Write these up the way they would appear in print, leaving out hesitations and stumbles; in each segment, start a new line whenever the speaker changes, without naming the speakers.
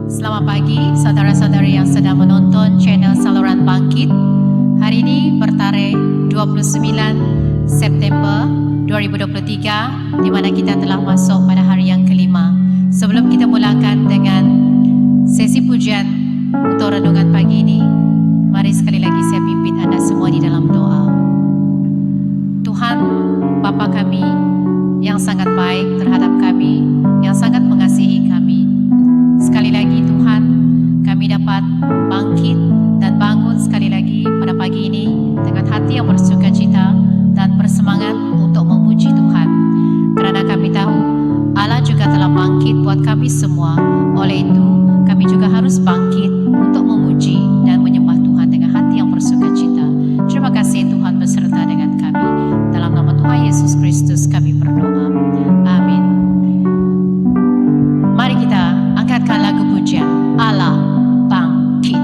Selamat pagi saudara-saudari yang sedang menonton channel Saluran Bangkit. Hari ini bertarikh 29 September 2023, di mana kita telah masuk pada hari yang kelima. Sebelum kita mulakan dengan sesi pujian untuk renungan pagi ini, mari sekali lagi saya pimpin Anda semua di dalam doa. Tuhan, Bapa kami yang sangat baik terhadap kami, yang sangat mengasihi kami. Sekali lagi Tuhan, kami dapat bangkit dan bangun sekali lagi pada pagi ini dengan hati yang bersukacita dan bersemangat untuk memuji Tuhan. Kerana kami tahu Allah juga telah bangkit buat kami semua. Oleh itu, kami juga harus bangkit untuk memuji dan menyembah Tuhan dengan hati yang bersukacita. Terima kasih Tuhan beserta dengan kami. Dalam nama Tuhan Yesus Kristus kami berdoa. Amin. Mari kita angkatkan lagu pujian Allah Bangkit.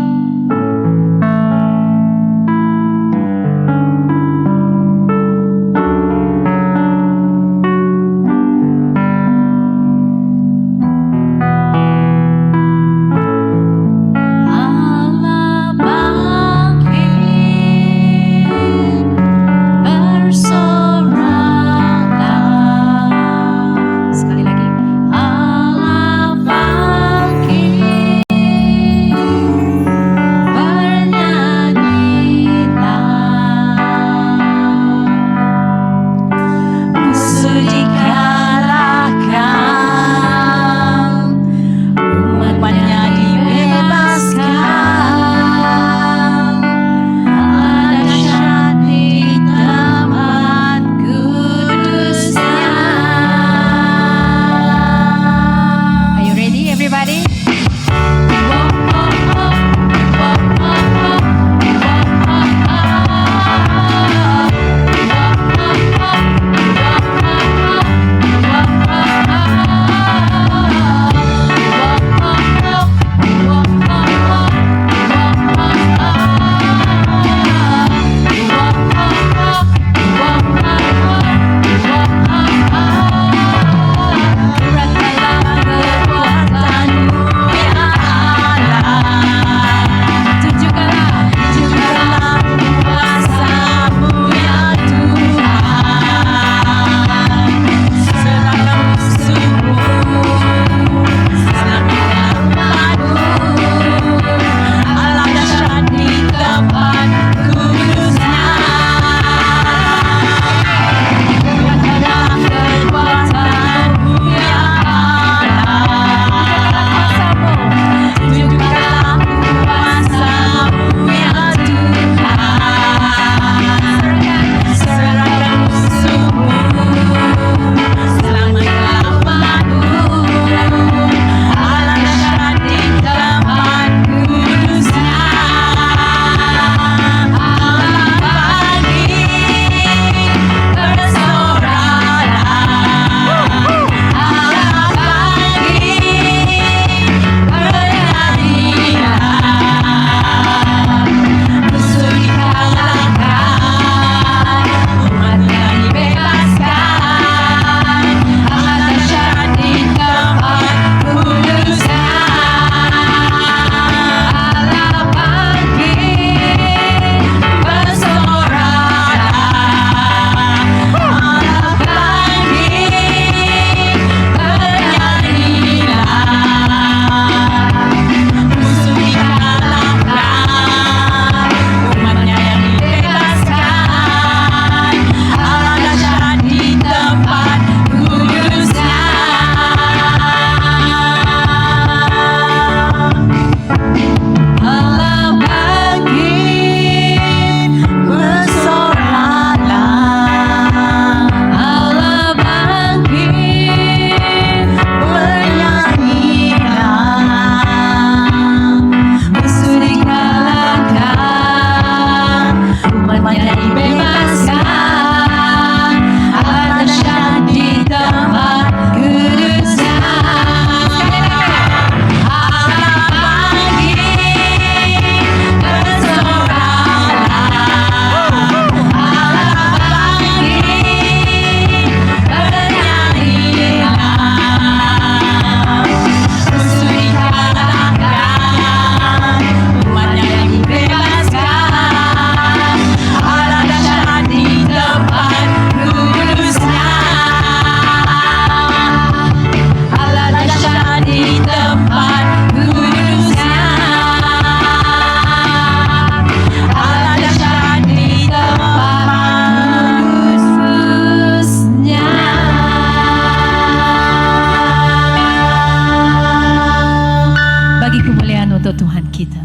kita.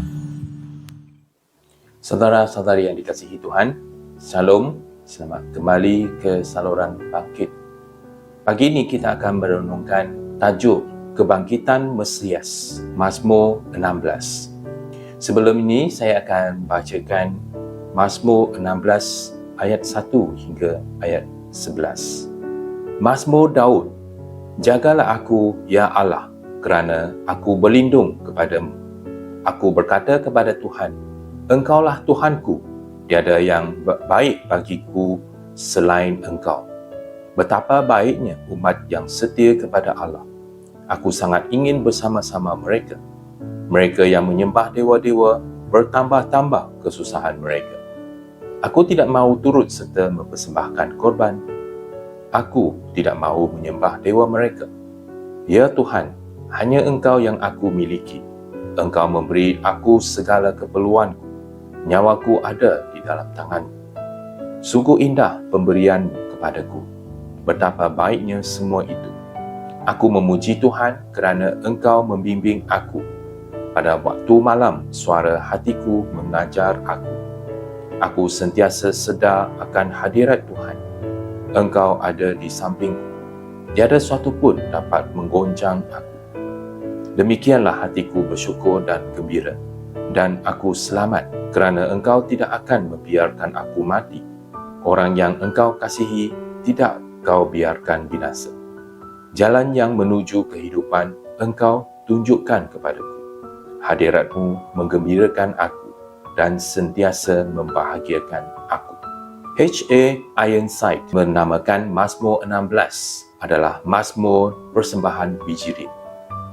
Saudara-saudari yang dikasihi Tuhan, Shalom, selamat kembali ke saluran bangkit. Pagi ini kita akan merenungkan tajuk Kebangkitan Mesias, Mazmur 16. Sebelum ini saya akan bacakan Mazmur 16 ayat 1 hingga ayat 11. Mazmur Daud, jagalah aku, ya Allah, kerana aku berlindung kepadamu. Aku berkata kepada Tuhan, Engkaulah Tuhanku, tiada yang baik bagiku selain Engkau. Betapa baiknya umat yang setia kepada Allah. Aku sangat ingin bersama-sama mereka. Mereka yang menyembah dewa-dewa bertambah-tambah kesusahan mereka. Aku tidak mahu turut serta mempersembahkan korban. Aku tidak mahu menyembah dewa mereka. Ya Tuhan, hanya Engkau yang aku miliki. Engkau memberi aku segala keperluanku. Nyawaku ada di dalam tangan-Mu. Sungguh indah pemberian-Mu kepadaku. Betapa baiknya semua itu. Aku memuji Tuhan kerana Engkau membimbing aku. Pada waktu malam, suara hatiku mengajar aku. Aku sentiasa sedar akan hadirat Tuhan. Engkau ada di sampingku. Tiada suatu pun dapat menggoncang aku. Demikianlah hatiku bersyukur dan gembira. Dan aku selamat kerana Engkau tidak akan membiarkan aku mati. Orang yang Engkau kasihi tidak Kau biarkan binasa. Jalan yang menuju kehidupan Engkau tunjukkan kepadaku. Hadirat-Mu menggembirakan aku dan sentiasa membahagiakan aku. H.A. Ironside menamakan Mazmur 16 adalah Mazmur Persembahan Bijirin.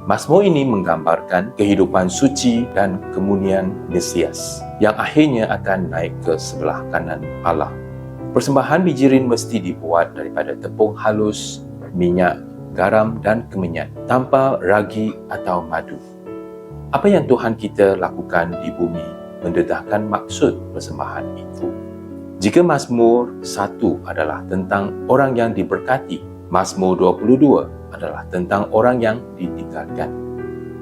Mazmur ini menggambarkan kehidupan suci dan kemunian Mesias yang akhirnya akan naik ke sebelah kanan Allah. Persembahan bijirin mesti dibuat daripada tepung halus, minyak, garam dan kemenyan tanpa ragi atau madu. Apa yang Tuhan kita lakukan di bumi mendedahkan maksud persembahan itu. Jika Mazmur 1 adalah tentang orang yang diberkati, Mazmur 22 adalah tentang orang yang ditinggalkan,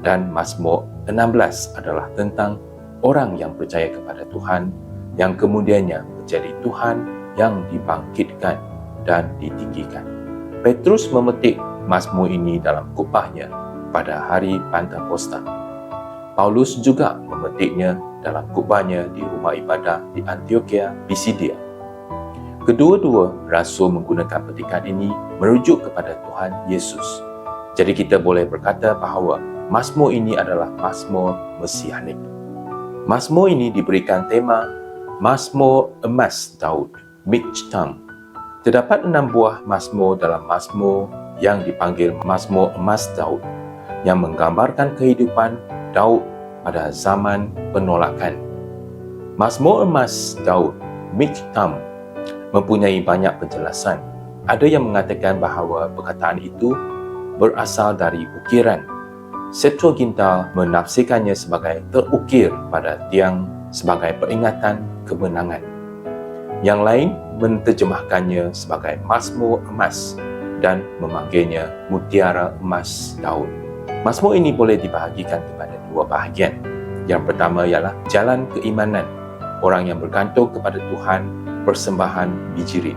dan Mazmur 16 adalah tentang orang yang percaya kepada Tuhan yang kemudiannya menjadi Tuhan yang dibangkitkan dan ditinggikan. Petrus memetik Mazmur ini dalam khotbahnya pada hari Pentakosta. Paulus juga memetiknya dalam khotbahnya di rumah ibadah di Antioquia, Pisidia. Kedua-dua rasul menggunakan petikan ini merujuk kepada Tuhan Yesus. Jadi kita boleh berkata bahawa Mazmur ini adalah Mazmur Mesianik. Mazmur ini diberikan tema Mazmur Emas Daud, Miktam. Terdapat 6 buah Mazmur dalam Mazmur yang dipanggil Mazmur Emas Daud yang menggambarkan kehidupan Daud pada zaman penolakan. Mazmur Emas Daud, Miktam, mempunyai banyak penjelasan. Ada yang mengatakan bahawa perkataan itu berasal dari ukiran. Septuaginta menafsirkannya sebagai terukir pada tiang sebagai peringatan kemenangan. Yang lain menterjemahkannya sebagai Mazmur Emas dan memanggilnya Mutiara Emas Daud. Mazmur ini boleh dibahagikan kepada dua bahagian. Yang pertama ialah jalan keimanan, orang yang bergantung kepada Tuhan, persembahan bijirin.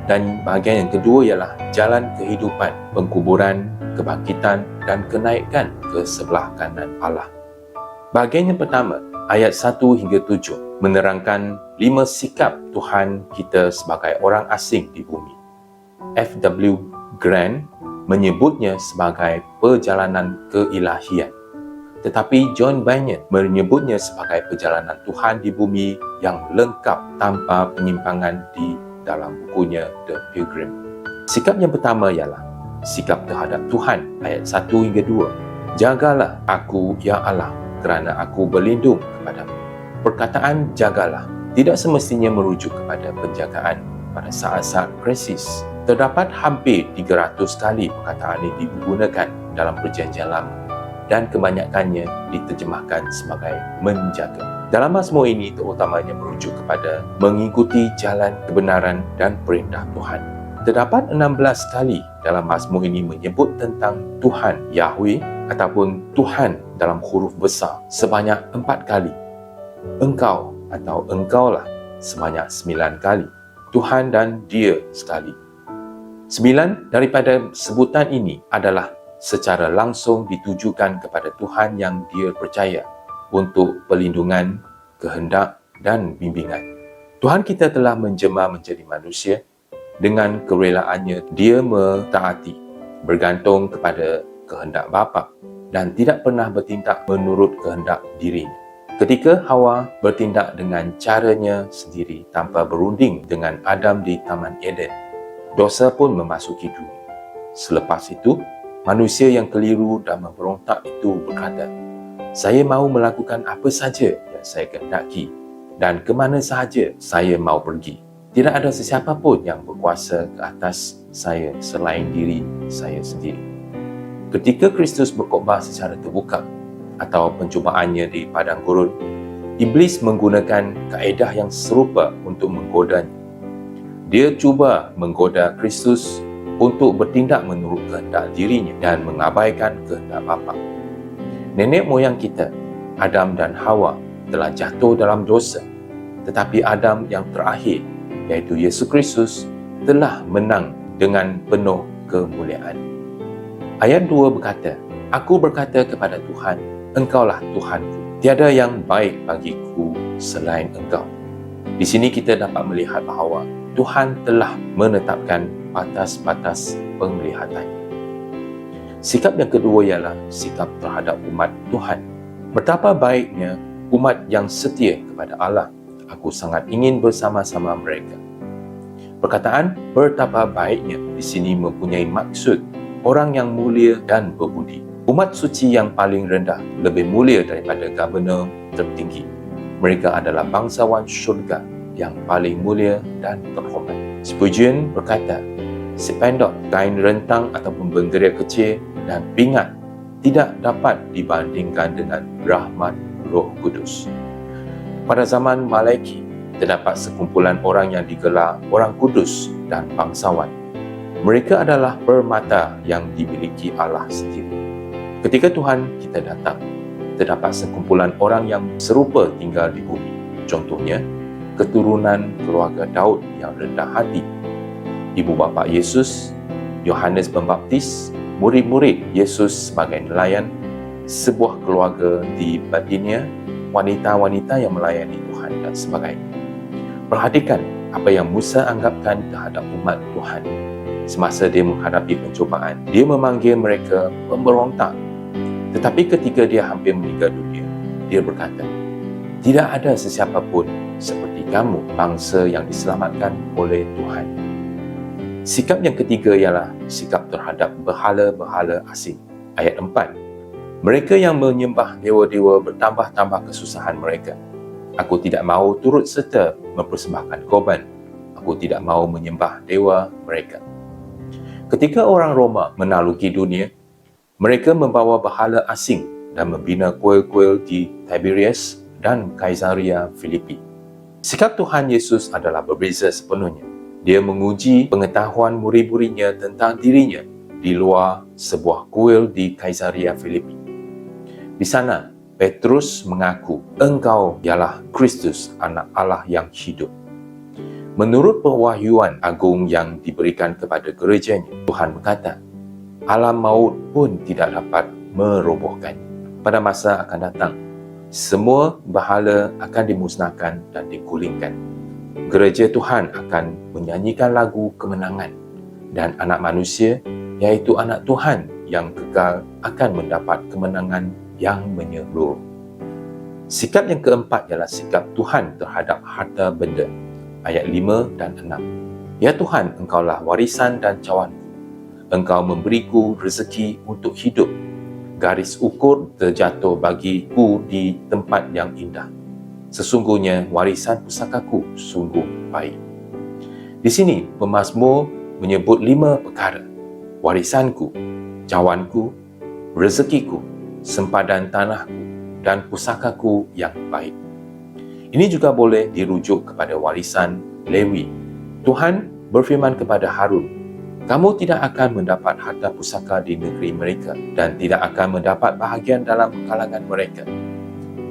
Dan bahagian yang kedua ialah jalan kehidupan, pengkuburan, kebangkitan dan kenaikan ke sebelah kanan Allah. Bahagian yang pertama, ayat 1 hingga 7, menerangkan 5 sikap Tuhan kita sebagai orang asing di bumi. F.W. Grant menyebutnya sebagai perjalanan keilahian. Tetapi John Bunyan menyebutnya sebagai perjalanan Tuhan di bumi yang lengkap tanpa penyimpangan di dalam bukunya The Pilgrim. Sikap yang pertama ialah sikap terhadap Tuhan, ayat 1 hingga 2. Jagalah aku, ya Allah, kerana aku berlindung kepadamu. Perkataan jagalah tidak semestinya merujuk kepada penjagaan pada saat-saat krisis. Terdapat hampir 300 kali perkataan ini digunakan dalam Perjanjian Lama dan kebanyakannya diterjemahkan sebagai menjaga. Dalam Mazmur ini terutamanya merujuk kepada mengikuti jalan kebenaran dan perintah Tuhan. Terdapat 16 kali dalam mazmur ini menyebut tentang Tuhan Yahweh ataupun Tuhan dalam huruf besar sebanyak 4 kali. Engkau atau engkaulah sebanyak 9 kali. Tuhan dan dia sekali. 9 daripada sebutan ini adalah secara langsung ditujukan kepada Tuhan yang dia percaya untuk perlindungan, kehendak dan bimbingan. Tuhan kita telah menjelma menjadi manusia. Dengan kerelaannya, dia mentaati, bergantung kepada kehendak Bapa dan tidak pernah bertindak menurut kehendak dirinya. Ketika Hawa bertindak dengan caranya sendiri tanpa berunding dengan Adam di Taman Eden, dosa pun memasuki dunia. Selepas itu, manusia yang keliru dan memberontak itu berkata, "Saya mahu melakukan apa saja yang saya kehendaki dan ke mana sahaja saya mahu pergi. Tidak ada sesiapa pun yang berkuasa ke atas saya selain diri saya sendiri." Ketika Kristus berkhotbah secara terbuka atau pencubaannya di padang gurun, Iblis menggunakan kaedah yang serupa untuk menggodanya. Dia cuba menggoda Kristus untuk bertindak menurut kehendak dirinya dan mengabaikan kehendak Bapa. Nenek moyang kita, Adam dan Hawa, telah jatuh dalam dosa, tetapi Adam yang terakhir, iaitu Yesus Kristus, telah menang dengan penuh kemuliaan. Ayat 2 berkata, "Aku berkata kepada Tuhan, Engkaulah Tuhanku. Tiada yang baik bagiku selain Engkau." Di sini kita dapat melihat bahawa Tuhan telah menetapkan batas-batas penglihatannya. Sikap yang kedua ialah sikap terhadap umat Tuhan. Betapa baiknya umat yang setia kepada Allah. Aku sangat ingin bersama-sama mereka. Perkataan "betapa baiknya" di sini mempunyai maksud orang yang mulia dan berbudi. Umat suci yang paling rendah lebih mulia daripada governor tertinggi. Mereka adalah bangsawan syurga yang paling mulia dan terhormat. Spurgeon berkata, "Sependok kain rentang ataupun bendera kecil dan pingat tidak dapat dibandingkan dengan rahmat Roh Kudus." Pada zaman Malaiki, terdapat sekumpulan orang yang digelar orang kudus dan bangsawan. Mereka adalah permata yang dimiliki Allah sendiri. Ketika Tuhan kita datang, terdapat sekumpulan orang yang serupa tinggal di bumi. Contohnya, keturunan keluarga Daud yang rendah hati, ibu bapa Yesus, Yohanes Pembaptis, murid-murid Yesus sebagai nelayan, sebuah keluarga di Badinia, wanita-wanita yang melayani Tuhan dan sebagainya. Perhatikan apa yang Musa anggapkan terhadap umat Tuhan. Semasa dia menghadapi pencobaan, dia memanggil mereka pemberontak. Tetapi ketika dia hampir meninggal dunia, dia berkata, "Tidak ada sesiapa pun seperti kamu, bangsa yang diselamatkan oleh Tuhan." Sikap yang ketiga ialah sikap terhadap berhala-berhala asing. Ayat 4. Mereka yang menyembah dewa-dewa bertambah-tambah kesusahan mereka. Aku tidak mahu turut serta mempersembahkan korban. Aku tidak mahu menyembah dewa mereka. Ketika orang Roma menaluki dunia, mereka membawa berhala asing dan membina kuil-kuil di Tiberias dan Kaisaria Filipi. Sikap Tuhan Yesus adalah berbeza sepenuhnya. Dia menguji pengetahuan murid-muridnya tentang dirinya di luar sebuah kuil di Kaisaria Filipi. Di sana, Petrus mengaku, "Engkau ialah Kristus, anak Allah yang hidup." Menurut perwahyuan agung yang diberikan kepada gerejanya, Tuhan berkata, alam maut pun tidak dapat merobohkannya. Pada masa akan datang, semua berhala akan dimusnahkan dan digulingkan. Gereja Tuhan akan menyanyikan lagu kemenangan dan anak manusia, iaitu anak Tuhan yang kekal, akan mendapat kemenangan yang menyeluruh. Sikap yang keempat ialah sikap Tuhan terhadap harta benda. Ayat 5 dan 6. "Ya Tuhan, Engkaulah warisan dan cawanku. Engkau memberiku rezeki untuk hidup. Garis ukur terjatuh bagiku di tempat yang indah. Sesungguhnya warisan pusakaku sungguh baik." Di sini, pemazmur menyebut 5 perkara: warisanku, cawanku, rezekiku, sempadan tanahku, dan pusakaku yang baik. Ini juga boleh dirujuk kepada warisan Lewi. Tuhan berfirman kepada Harun Kamu tidak akan mendapat harta pusaka di negeri mereka dan tidak akan mendapat bahagian dalam kalangan mereka.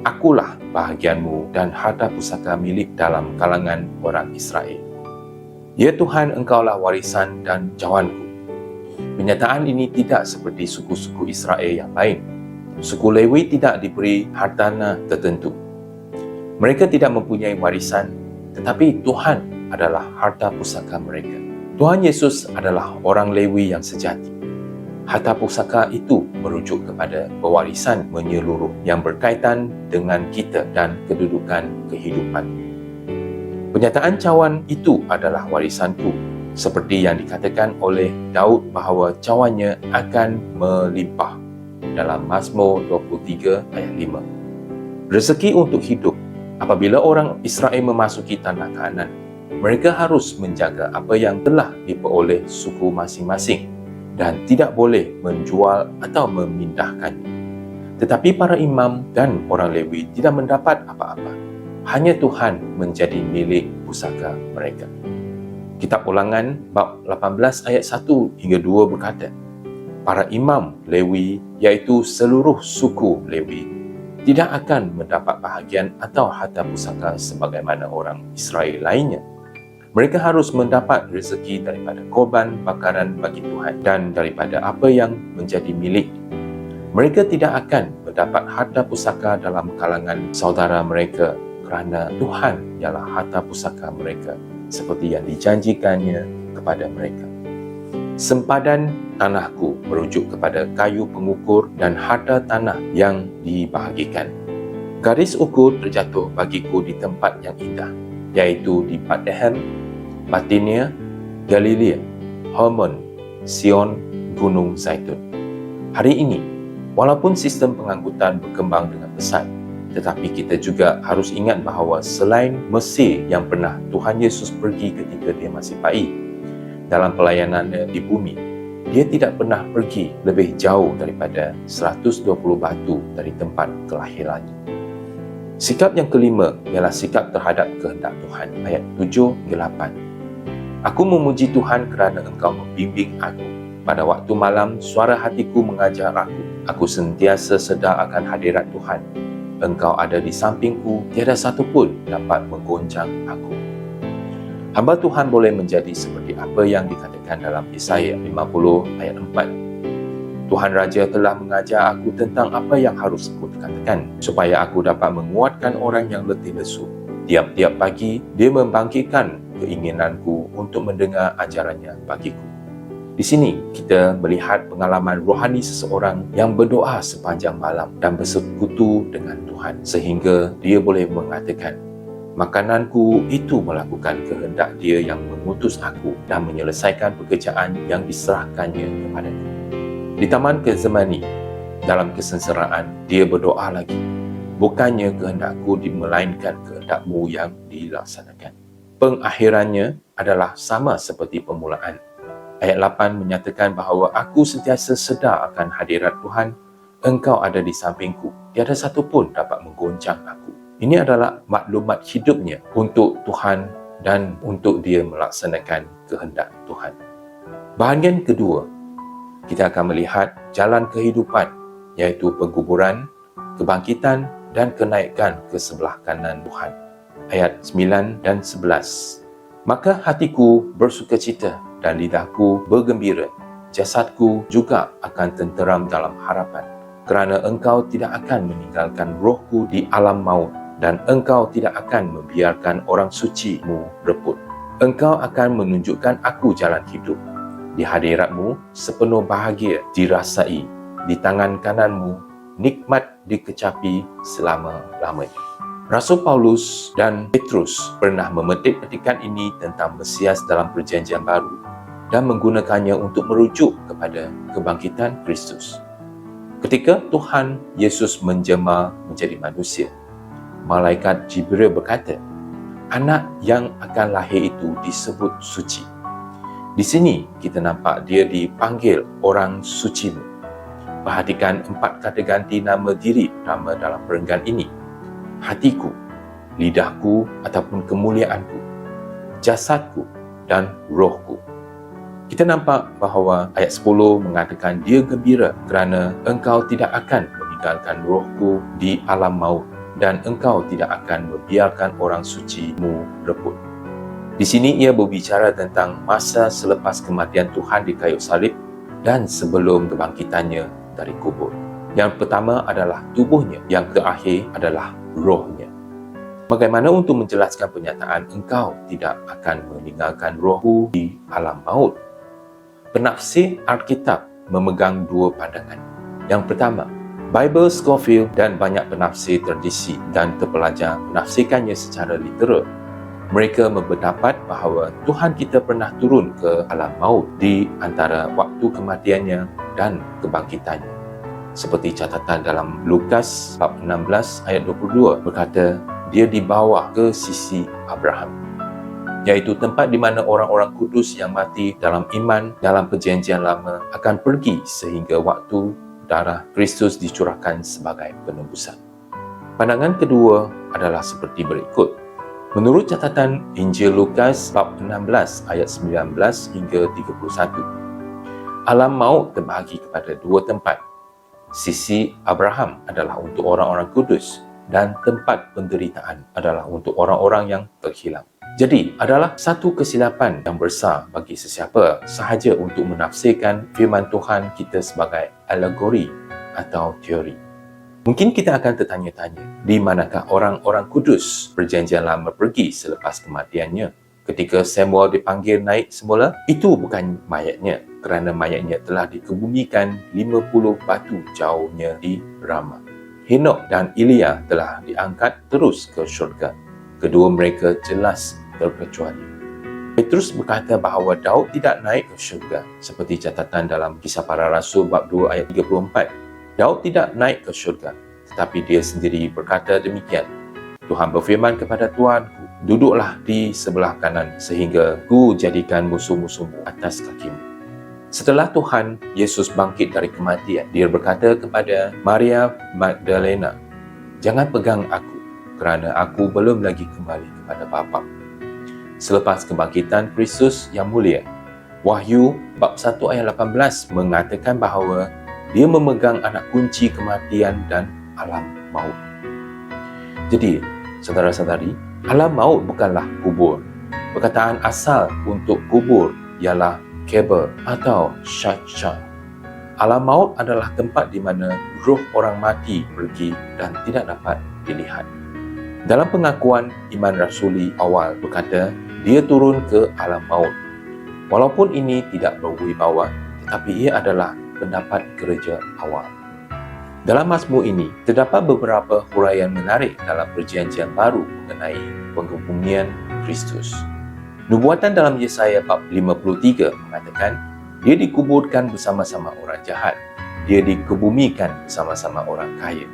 Akulah bahagianmu dan harta pusaka milik dalam kalangan orang Israel. Ya Tuhan, Engkaulah warisan dan cawanku. Penyataan ini tidak seperti suku-suku Israel yang lain. Suku Lewi tidak diberi hartanah tertentu. Mereka tidak mempunyai warisan, tetapi Tuhan adalah harta pusaka mereka. Tuhan Yesus adalah orang Lewi yang sejati. Harta pusaka itu merujuk kepada pewarisan menyeluruh yang berkaitan dengan kita dan kedudukan kehidupan. Penyataan cawan itu adalah warisanku, seperti yang dikatakan oleh Daud bahawa cawannya akan melimpah dalam Mazmur 23 ayat 5. Rezeki untuk hidup. Apabila orang Israel memasuki tanah Kanaan, mereka harus menjaga apa yang telah diperoleh suku masing-masing dan tidak boleh menjual atau memindahkannya. Tetapi para imam dan orang Lewi tidak mendapat apa-apa. Hanya Tuhan menjadi milik pusaka mereka. Kitab Ulangan bab 18 ayat 1 hingga 2 berkata, para imam Lewi, iaitu seluruh suku Lewi, tidak akan mendapat bahagian atau harta pusaka sebagaimana orang Israel lainnya. Mereka harus mendapat rezeki daripada korban bakaran bagi Tuhan dan daripada apa yang menjadi milik. Mereka tidak akan mendapat harta pusaka dalam kalangan saudara mereka kerana Tuhan ialah harta pusaka mereka seperti yang dijanjikannya kepada mereka. Sempadan tanahku merujuk kepada kayu pengukur dan harta tanah yang dibahagikan. Garis ukur terjatuh bagiku di tempat yang indah, iaitu di Bethlehem, Batinia, Galilea, Hermon, Sion, Gunung Zaitun. Hari ini, walaupun sistem pengangkutan berkembang dengan pesat, tetapi kita juga harus ingat bahawa selain Mesir yang pernah Tuhan Yesus pergi ketika dia masih bayi, dalam pelayanannya di bumi, dia tidak pernah pergi lebih jauh daripada 120 batu dari tempat kelahirannya. Sikap yang kelima ialah sikap terhadap kehendak Tuhan, ayat 7 hingga 8. Aku memuji Tuhan kerana Engkau membimbing aku. Pada waktu malam, suara hatiku mengajar aku. Aku sentiasa sedar akan hadirat Tuhan. Engkau ada di sampingku, tiada satu pun dapat menggoncang aku. Hamba Tuhan boleh menjadi seperti apa yang dikatakan dalam Yesaya 50 ayat 4. Tuhan Raja telah mengajar aku tentang apa yang harus aku katakan, supaya aku dapat menguatkan orang yang letih lesu. Tiap-tiap pagi, dia membangkitkan keinginanku untuk mendengar ajarannya bagiku. Di sini, kita melihat pengalaman rohani seseorang yang berdoa sepanjang malam dan bersekutu dengan Tuhan, sehingga dia boleh mengatakan, makananku itu melakukan kehendak dia yang mengutus aku dan menyelesaikan pekerjaan yang diserahkannya kepadaku. Di Taman Getsemani, dalam kesengsaraan, dia berdoa lagi, bukannya kehendakku melainkan kehendakmu yang dilaksanakan. Pengakhirannya adalah sama seperti permulaan. Ayat 8 menyatakan bahawa aku sentiasa sedar akan hadirat Tuhan. Engkau ada di sampingku. Tiada satu pun dapat menggoncang aku. Ini adalah maklumat hidupnya untuk Tuhan dan untuk dia melaksanakan kehendak Tuhan. Bahagian kedua, kita akan melihat jalan kehidupan, iaitu penguburan, kebangkitan dan kenaikan ke sebelah kanan Tuhan. Ayat 9 dan 11. Maka hatiku bersukacita dan lidahku bergembira. Jasadku juga akan tenteram dalam harapan. Kerana engkau tidak akan meninggalkan rohku di alam maut dan engkau tidak akan membiarkan orang suci-Mu reput. Engkau akan menunjukkan aku jalan hidup. Di hadirat-Mu sepenuh bahagia dirasai. Di tangan kanan-Mu nikmat dikecapi selama-lamanya. Rasul Paulus dan Petrus pernah memetik petikan ini tentang Mesias dalam Perjanjian Baru dan menggunakannya untuk merujuk kepada kebangkitan Kristus. Ketika Tuhan Yesus menjelma menjadi manusia, malaikat Jibril berkata, anak yang akan lahir itu disebut suci. Di sini kita nampak dia dipanggil orang suci-Mu. Perhatikan 4 kata ganti nama diri nama dalam perenggan ini. Hatiku, lidahku ataupun kemuliaanku, jasadku dan rohku. Kita nampak bahawa ayat 10 mengatakan dia gembira kerana engkau tidak akan meninggalkan rohku di alam maut dan engkau tidak akan membiarkan orang suci-Mu rebut. Di sini ia berbicara tentang masa selepas kematian Tuhan di kayu salib dan sebelum kebangkitannya dari kubur. Yang pertama adalah tubuhnya, yang terakhir adalah rohnya. Bagaimana untuk menjelaskan pernyataan engkau tidak akan meninggalkan rohku di alam maut? Penafsir Alkitab memegang dua pandangan. Yang pertama, Bible Scofield dan banyak penafsir tradisi dan terpelajar menafsirkannya secara literal. Mereka berpendapat bahawa Tuhan kita pernah turun ke alam maut di antara waktu kematiannya dan kebangkitannya. Seperti catatan dalam Lukas bab 16 ayat 22 berkata, dia dibawa ke sisi Abraham, iaitu tempat di mana orang-orang kudus yang mati dalam iman dalam perjanjian lama akan pergi sehingga waktu darah Kristus dicurahkan sebagai penebusan. Pandangan kedua adalah seperti berikut. Menurut catatan Injil Lukas bab 16 ayat 19 hingga 31, alam maut terbahagi kepada dua tempat. Sisi Abraham adalah untuk orang-orang kudus dan tempat penderitaan adalah untuk orang-orang yang terhilang. Jadi, adalah satu kesilapan yang besar bagi sesiapa sahaja untuk menafsirkan firman Tuhan kita sebagai alegori atau teori. Mungkin kita akan tertanya-tanya, di manakah orang-orang kudus perjanjian lama pergi selepas kematiannya? Ketika Samuel dipanggil naik semula, itu bukan mayatnya, kerana mayatnya telah dikebumikan 50 batu jauhnya di Rama. Henok dan Elia telah diangkat terus ke syurga. Kedua mereka jelas terkecuali. Petrus berkata bahawa Daud tidak naik ke syurga, seperti catatan dalam Kisah Para Rasul bab 2 ayat 34. Daud tidak naik ke syurga, tetapi dia sendiri berkata demikian. Tuhan berfirman kepada Tuanku, duduklah di sebelah kanan sehingga ku jadikan musuh-musuhmu atas kakimu. Setelah Tuhan Yesus bangkit dari kematian, dia berkata kepada Maria Magdalena, jangan pegang aku, kerana aku belum lagi kembali kepada Bapa. Selepas kebangkitan Kristus yang mulia, Wahyu bab 1 ayat 18 mengatakan bahawa dia memegang anak kunci kematian dan alam maut. Jadi, saudara-saudari, alam maut bukanlah kubur. Perkataan asal untuk kubur ialah kabel atau syajah. Alam maut adalah tempat di mana roh orang mati pergi dan tidak dapat dilihat. Dalam pengakuan iman rasuli awal berkata, dia turun ke alam maut. Walaupun ini tidak berwibawa, tetapi ia adalah pendapat gereja awal. Dalam mazmur ini, terdapat beberapa huraian menarik dalam perjanjian baru mengenai pengebumian Kristus. Nubuatan dalam Yesaya bab 53 mengatakan, dia dikuburkan bersama-sama orang jahat. Dia dikebumikan bersama-sama orang kaya.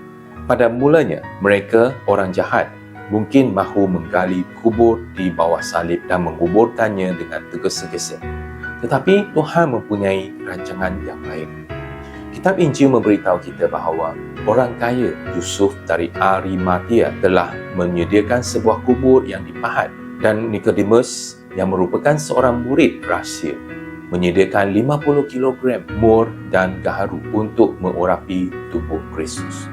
Pada mulanya, mereka, orang jahat, mungkin mahu menggali kubur di bawah salib dan menguburkannya dengan tergesa-gesa. Tetapi Tuhan mempunyai rancangan yang lain. Kitab Injil memberitahu kita bahawa orang kaya Yusuf dari Arimatia telah menyediakan sebuah kubur yang dipahat, dan Nikodemus yang merupakan seorang murid rahsia menyediakan 50 kg mur dan gaharu untuk mengurapi tubuh Kristus.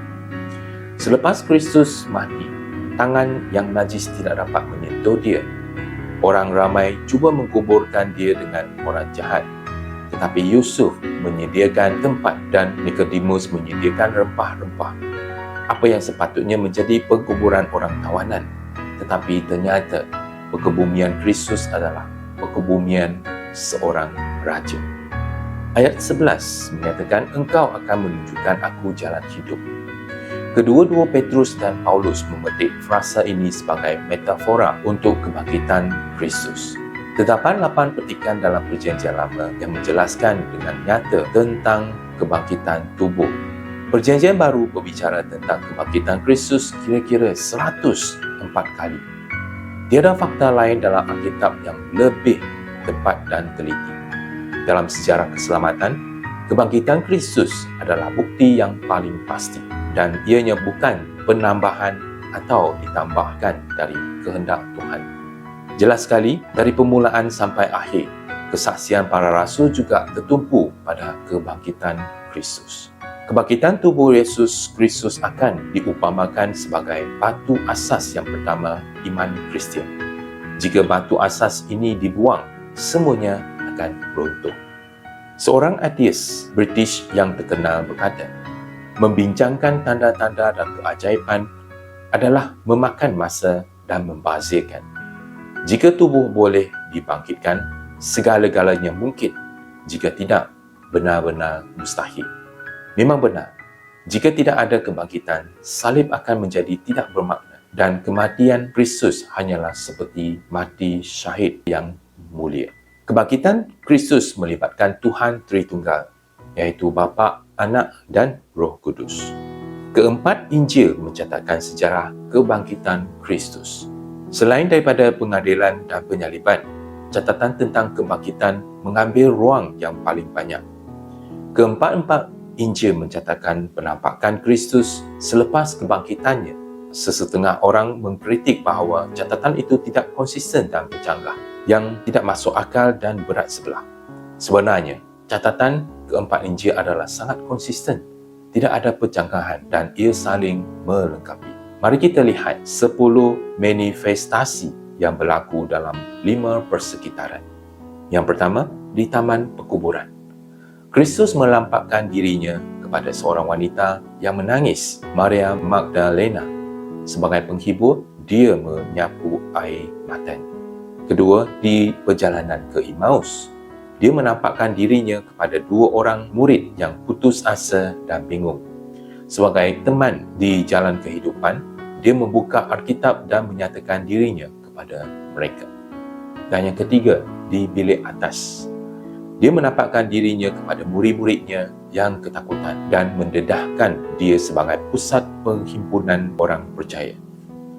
Selepas Kristus mati, tangan yang najis tidak dapat menyentuh dia. Orang ramai cuba mengkuburkan dia dengan orang jahat. Tetapi Yusuf menyediakan tempat dan Nikodemus menyediakan rempah-rempah. Apa yang sepatutnya menjadi penguburan orang tawanan. Tetapi ternyata pengebumian Kristus adalah pengebumian seorang raja. Ayat 11 menyatakan, engkau akan menunjukkan aku jalan hidup. Kedua-dua Petrus dan Paulus memetik frasa ini sebagai metafora untuk kebangkitan Kristus. Terdapat 8 petikan dalam perjanjian lama yang menjelaskan dengan nyata tentang kebangkitan tubuh. Perjanjian baru berbicara tentang kebangkitan Kristus kira-kira 104 kali. Tiada fakta lain dalam Alkitab yang lebih tepat dan teliti. Dalam sejarah keselamatan, kebangkitan Kristus adalah bukti yang paling pasti, dan ianya bukan penambahan atau ditambahkan dari kehendak Tuhan. Jelas sekali, dari permulaan sampai akhir, kesaksian para rasul juga tertumpu pada kebangkitan Kristus. Kebangkitan tubuh Yesus Kristus akan diupamakan sebagai batu asas yang pertama iman Kristian. Jika batu asas ini dibuang, semuanya akan runtuh. Seorang ateis British yang terkenal berkata, membincangkan tanda-tanda dan keajaiban adalah memakan masa dan membazirkan. Jika tubuh boleh dibangkitkan, segala-galanya mungkin. Jika tidak, benar-benar mustahil. Memang benar, jika tidak ada kebangkitan, salib akan menjadi tidak bermakna dan kematian Kristus hanyalah seperti mati syahid yang mulia. Kebangkitan Kristus melibatkan Tuhan Tritunggal, iaitu Bapa, Anak dan Roh Kudus. Keempat Injil mencatatkan sejarah kebangkitan Kristus. Selain daripada pengadilan dan penyaliban, catatan tentang kebangkitan mengambil ruang yang paling banyak. Keempat-empat Injil mencatatkan penampakan Kristus selepas kebangkitannya. Sesetengah orang mengkritik bahawa catatan itu tidak konsisten dan bercanggah, yang tidak masuk akal dan berat sebelah. Sebenarnya, catatan keempat Injil adalah sangat konsisten, tidak ada percanggahan dan ia saling melengkapi. Mari kita lihat 10 manifestasi yang berlaku dalam 5 persekitaran. Yang pertama, di Taman Perkuburan. Kristus melampakkan dirinya kepada seorang wanita yang menangis, Maria Magdalena. Sebagai penghibur, dia menyapu air matanya. Kedua, di perjalanan ke Emmaus. Dia menampakkan dirinya kepada 2 orang murid yang putus asa dan bingung. Sebagai teman di jalan kehidupan, dia membuka Alkitab dan menyatakan dirinya kepada mereka. Dan yang ketiga, di bilik atas. Dia menampakkan dirinya kepada murid-muridnya yang ketakutan dan mendedahkan dia sebagai pusat penghimpunan orang percaya.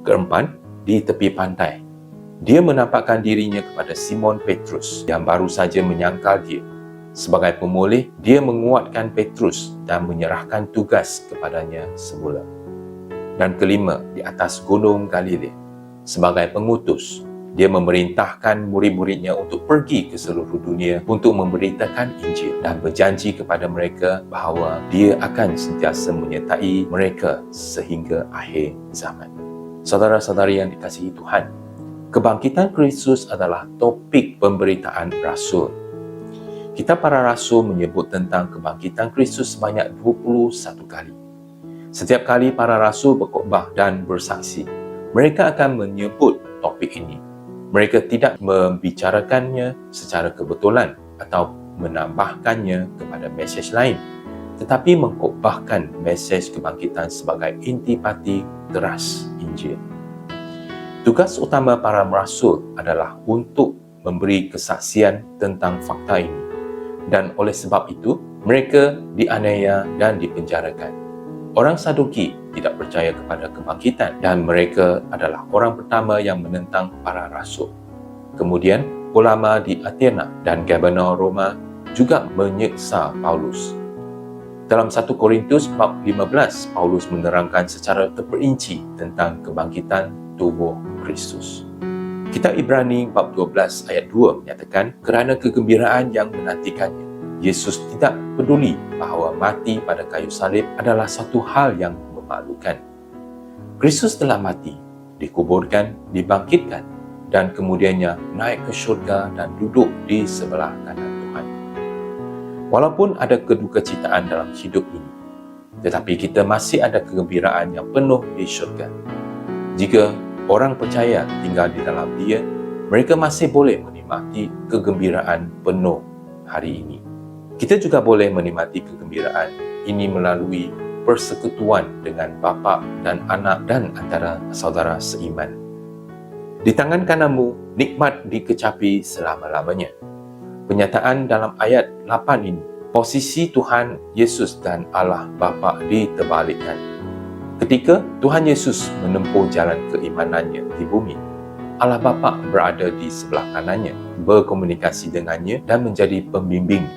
Keempat, di tepi pantai. Dia menampakkan dirinya kepada Simon Petrus yang baru saja menyangkal dia. Sebagai pemulih, dia menguatkan Petrus dan menyerahkan tugas kepadanya semula. Dan kelima, di atas Gunung Galilea. Sebagai pengutus, dia memerintahkan murid-muridnya untuk pergi ke seluruh dunia untuk memberitakan Injil dan berjanji kepada mereka bahawa dia akan sentiasa menyertai mereka sehingga akhir zaman. Saudara-saudari yang dikasihi Tuhan, kebangkitan Kristus adalah topik pemberitaan Rasul. Kita para Rasul menyebut tentang kebangkitan Kristus sebanyak 21 kali. Setiap kali para Rasul berkhotbah dan bersaksi, mereka akan menyebut topik ini. Mereka tidak membicarakannya secara kebetulan atau menambahkannya kepada mesej lain, tetapi mengkhotbahkan mesej kebangkitan sebagai intipati teras Injil. Tugas utama para rasul adalah untuk memberi kesaksian tentang fakta ini, dan oleh sebab itu, mereka dianiaya dan dipenjarakan. Orang Saduki tidak percaya kepada kebangkitan dan mereka adalah orang pertama yang menentang para rasul. Kemudian, ulama di Athena dan Gubernur Roma juga menyeksa Paulus. Dalam 1 Korintus bab 15, Paulus menerangkan secara terperinci tentang kebangkitan tubuh Kristus. Kitab Ibrani bab 12 ayat 2 menyatakan kerana kegembiraan yang menantikannya, Yesus tidak peduli bahawa mati pada kayu salib adalah satu hal yang memalukan. Kristus telah mati, dikuburkan, dibangkitkan, dan kemudiannya naik ke syurga dan duduk di sebelah kanan Tuhan. Walaupun ada kedukecitaan dalam hidup ini, tetapi kita masih ada kegembiraan yang penuh di syurga. Jika orang percaya tinggal di dalam Dia, mereka masih boleh menikmati kegembiraan penuh hari ini. Kita juga boleh menikmati kegembiraan ini melalui persekutuan dengan Bapa dan Anak dan antara saudara seiman. Di tangan kananmu, nikmat dikecapi selama-lamanya. Penyataan dalam ayat 8 ini, posisi Tuhan Yesus dan Allah Bapa diterbalikkan. Ketika Tuhan Yesus menempuh jalan keimanannya di bumi, Allah Bapa berada di sebelah kanannya, berkomunikasi dengannya dan menjadi pembimbing.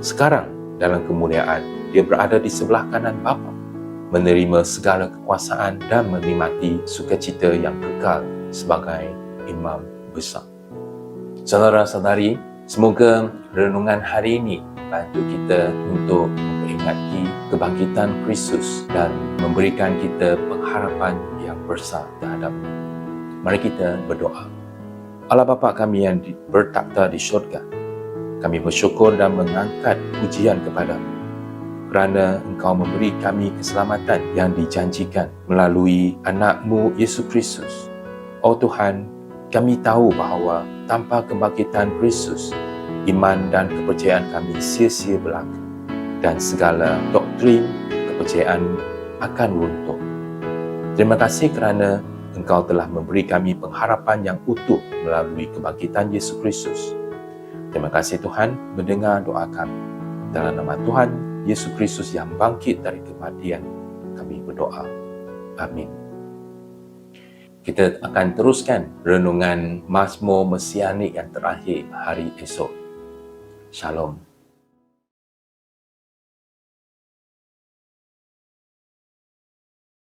Sekarang, dalam kemuliaan, dia berada di sebelah kanan Bapa, menerima segala kekuasaan dan menikmati sukacita yang kekal sebagai Imam Besar. Saudara-saudari Semoga renungan hari ini bantu kita untuk memperingati kebangkitan Kristus dan memberikan kita pengharapan yang besar terhadapnya. Mari kita berdoa. Allah Bapa kami yang bertakhta di syurga, kami bersyukur dan mengangkat pujian kepadamu kerana Engkau memberi kami keselamatan yang dijanjikan melalui anak-Mu Yesus Kristus. Oh Tuhan, kami tahu bahawa tanpa kebangkitan Kristus, iman dan kepercayaan kami sia-sia belaka dan segala doktrin kepercayaan akan runtuh. Terima kasih kerana Engkau telah memberi kami pengharapan yang utuh melalui kebangkitan Yesus Kristus. Terima kasih Tuhan mendengar doa kami. Dalam nama Tuhan Yesus Kristus yang bangkit dari kematian, kami berdoa. Amin. Kita akan teruskan renungan Mazmur Mesianik yang terakhir hari esok. Shalom.